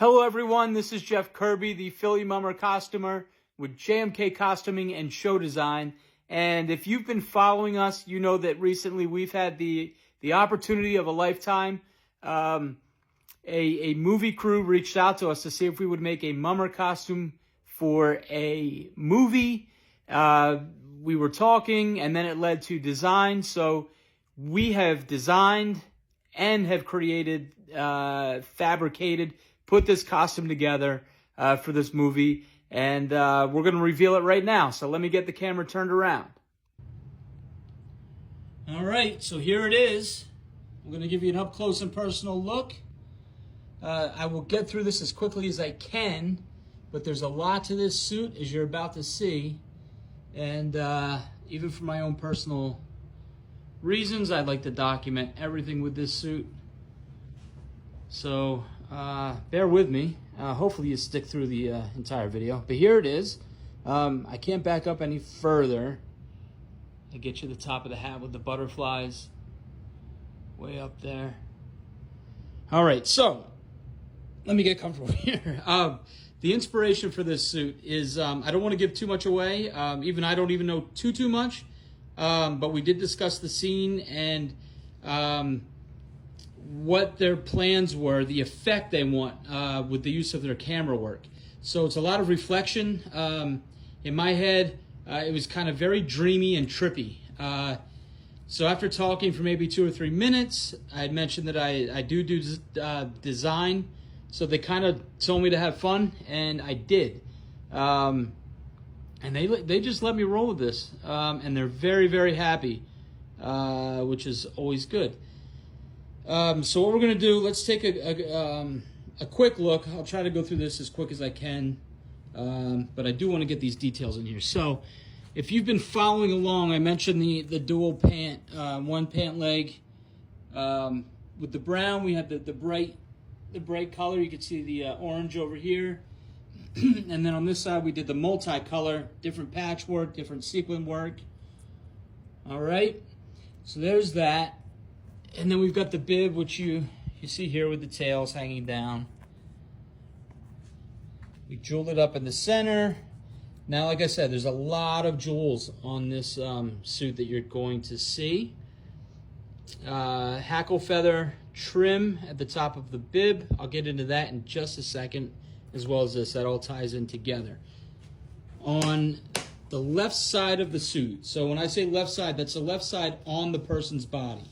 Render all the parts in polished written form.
Hello everyone, this is Jeff Kirby, the Philly Mummer costumer with JMK Costuming and Show Design. And if you've been following us, you know that recently we've had the opportunity of a lifetime. A movie crew reached out to us to see if we would make a Mummer costume for a movie. We were talking and then it led to design. So we have designed and have created, fabricated, put this costume together for this movie, and we're going to reveal it right now. So let me get the camera turned around. All right, so here it is. I'm going to give you an up-close and personal look. I will get through this as quickly as I can, but there's a lot to this suit, as you're about to see, and even for my own personal reasons, I'd like to document everything with this suit. So bear with me. Hopefully you stick through the entire video. But here it is. I can't back up any further. I get you the top of the hat with the butterflies way up there. All right, so let me get comfortable here. The inspiration for this suit is, I don't want to give too much away. Even I don't even know too much. But we did discuss the scene and what their plans were, the effect they want with the use of their camera work. So it's a lot of reflection. In my head, it was kind of very dreamy and trippy. So after talking for maybe 2 or 3 minutes, I had mentioned that I do design. So they kind of told me to have fun, and I did. And they just let me roll with this. And they're very, very happy, which is always good. So what we're going to do, let's take a quick look. I'll try to go through this as quick as I can, but I do want to get these details in here. So if you've been following along, I mentioned the dual pant, one pant leg. With the brown, we have the bright color. You can see the orange over here. And then on this side, we did the multicolor, different patchwork, different sequin work. All right, so there's that. And then we've got the bib, which you see here with the tails hanging down. We jeweled it up in the center. Now, like I said, there's a lot of jewels on this suit that you're going to see. Hackle feather trim at the top of the bib. I'll get into that in just a second, as well as this. That all ties in together. On the left side of the suit, so when I say left side, that's the left side on the person's body.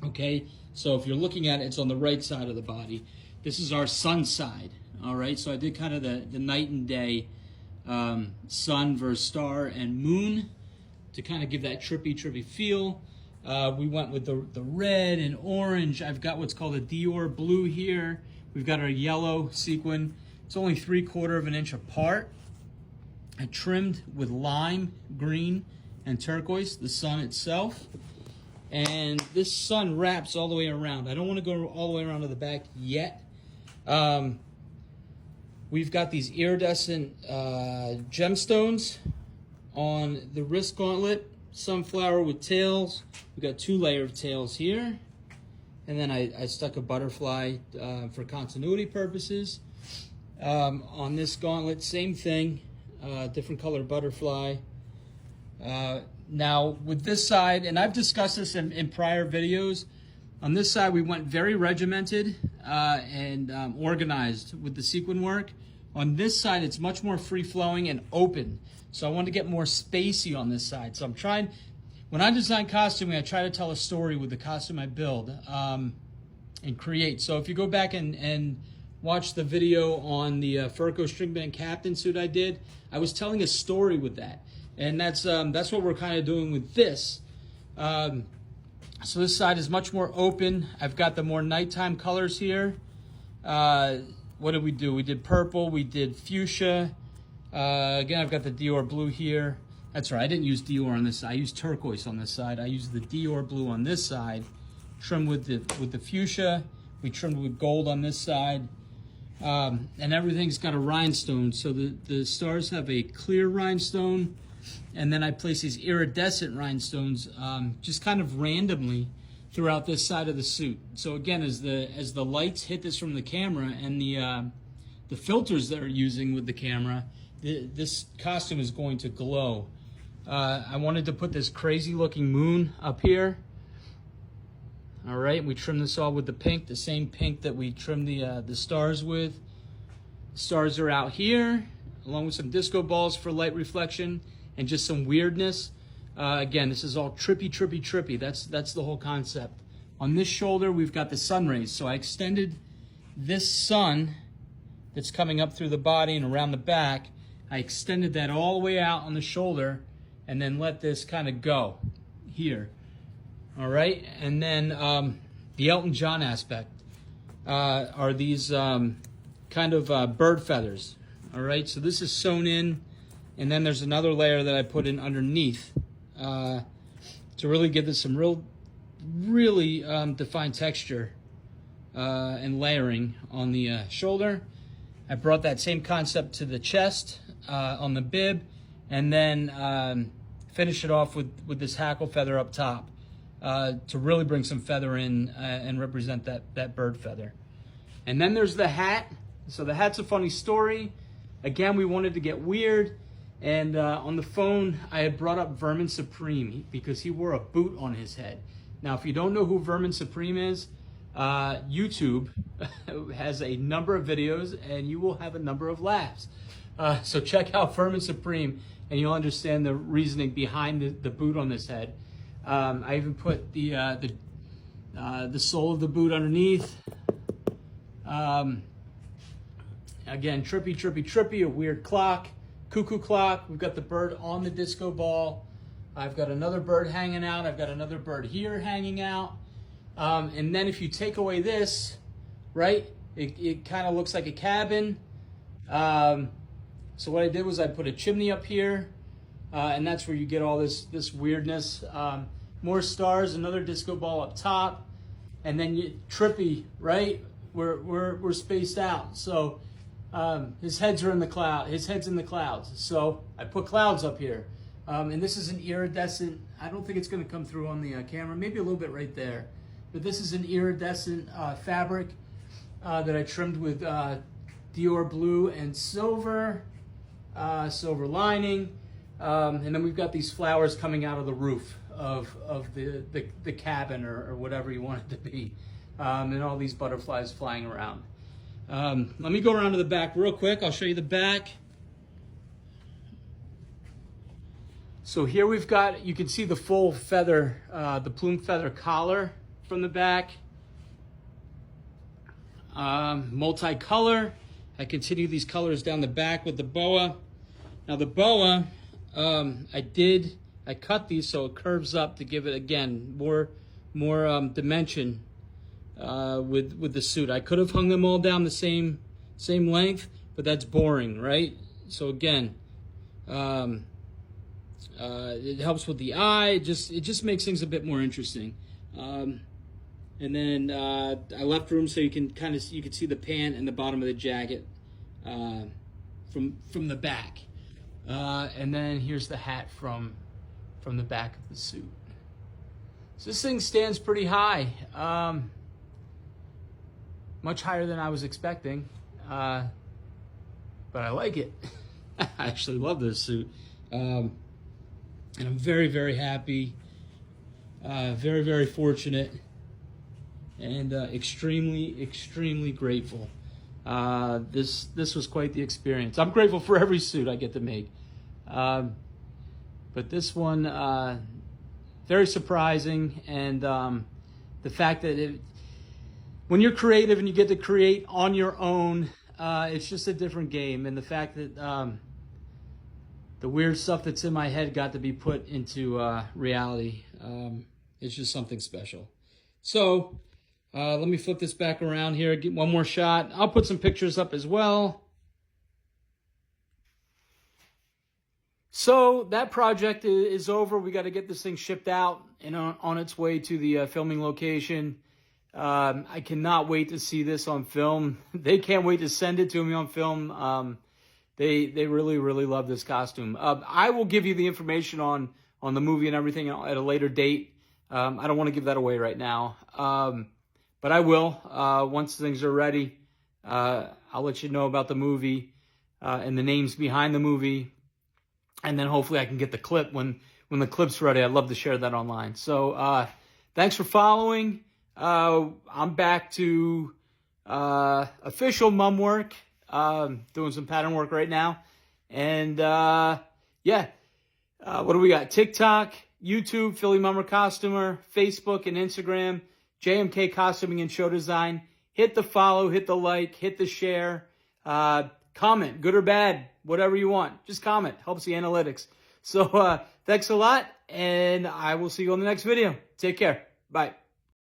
Okay, so if you're looking at it, it's on the right side of the body. This is our sun side, all right? So I did kind of the night and day, sun versus star and moon to kind of give that trippy feel. We went with the red and orange. I've got what's called a Dior blue here. We've got our yellow sequin. It's only 3/4 of an inch apart. I trimmed with lime green and turquoise, the sun itself. And this sun wraps all the way around. I don't want to go all the way around to the back yet. We've got these iridescent gemstones on the wrist gauntlet. Sunflower with tails. We've got 2 layers of tails here. And then I stuck a butterfly for continuity purposes. On this gauntlet, same thing. Different color butterfly. Now, with this side, and I've discussed this in prior videos, on this side we went very regimented and organized with the sequin work. On this side, it's much more free-flowing and open. So I wanted to get more spacey on this side. So I'm trying, when I design costuming, I try to tell a story with the costume I build and create. So if you go back and watch the video on the Furco Stringband Captain suit I did, I was telling a story with that. And that's what we're kind of doing with this. So this side is much more open. I've got the more nighttime colors here. What did we do? We did purple, we did fuchsia. Again, I've got the Dior blue here. That's right, I didn't use Dior on this side. I used turquoise on this side. I used the Dior blue on this side. Trimmed with the fuchsia. We trimmed with gold on this side. And everything's got a rhinestone. So the stars have a clear rhinestone. And then I place these iridescent rhinestones just kind of randomly throughout this side of the suit. So again, as the lights hit this from the camera and the filters they're using with the camera, this costume is going to glow. I wanted to put this crazy looking moon up here. All right, we trimmed this all with the pink, the same pink that we trimmed the stars with. Stars are out here, along with some disco balls for light reflection and just some weirdness. Again, this is all trippy, trippy, trippy. That's the whole concept. On this shoulder, we've got the sun rays. So I extended this sun that's coming up through the body and around the back. I extended that all the way out on the shoulder and then let this kind of go here. All right, and then the Elton John aspect are these kind of bird feathers. All right, so this is sewn in, and then there's another layer that I put in underneath to really give this some really defined texture and layering on the shoulder. I brought that same concept to the chest on the bib, and then finish it off with this hackle feather up top. To really bring some feather in and represent that bird feather. And then there's the hat. So the hat's a funny story. Again, we wanted to get weird. And on the phone, I had brought up Vermin Supreme because he wore a boot on his head. Now, if you don't know who Vermin Supreme is, YouTube has a number of videos and you will have a number of laughs. So check out Vermin Supreme and you'll understand the reasoning behind the boot on this head. I even put the sole of the boot underneath. Again, trippy, trippy, trippy, a weird clock, cuckoo clock. We've got the bird on the disco ball. I've got another bird hanging out. I've got another bird here hanging out. And then if you take away this, right, it kind of looks like a cabin. So what I did was I put a chimney up here. And that's where you get all this weirdness. More stars, another disco ball up top, and then trippy, right? We're spaced out. So his heads are in the cloud. His head's in the clouds. So I put clouds up here, and this is an iridescent. I don't think it's going to come through on the camera. Maybe a little bit right there, but this is an iridescent fabric that I trimmed with Dior blue and silver, silver lining. And then we've got these flowers coming out of the roof of the cabin or whatever you want it to be. And all these butterflies flying around. Let me go around to the back real quick. I'll show you the back. So here we've got, you can see the full feather, the plume feather collar from the back. Multicolor. I continue these colors down the back with the boa. Now the boa, I cut these so it curves up to give it, again, more dimension with the suit. I could have hung them all down the same length, but that's boring, right? So again, it helps with the eye. It just makes things a bit more interesting. And then I left room so you can see the pant and the bottom of the jacket from the back. And then here's the hat from the back of the suit. So this thing stands pretty high, much higher than I was expecting, but I like it. I actually love this suit, and I'm very, very happy, very, very fortunate, and extremely, extremely grateful. This was quite the experience. I'm grateful for every suit I get to make. But this one, very surprising. And the fact that when you're creative and you get to create on your own, it's just a different game. And the fact that the weird stuff that's in my head got to be put into reality, it's just something special. So let me flip this back around here, get one more shot. I'll put some pictures up as well. So that project is over. We got to get this thing shipped out and on its way to the filming location. I cannot wait to see this on film. They can't wait to send it to me on film. They really, really love this costume. I will give you the information on the movie and everything at a later date. I don't want to give that away right now. But I will, once things are ready. I'll let you know about the movie and the names behind the movie. And then hopefully I can get the clip when the clip's ready. I'd love to share that online. So thanks for following. I'm back to official mum work, doing some pattern work right now. And yeah, what do we got? TikTok, YouTube, Philly Mummer Costumer, Facebook and Instagram, JMK Costuming and Show Design. Hit the follow, hit the like, hit the share, comment, good or bad, whatever you want. Just comment, helps the analytics. So thanks a lot, and I will see you on the next video. Take care. Bye.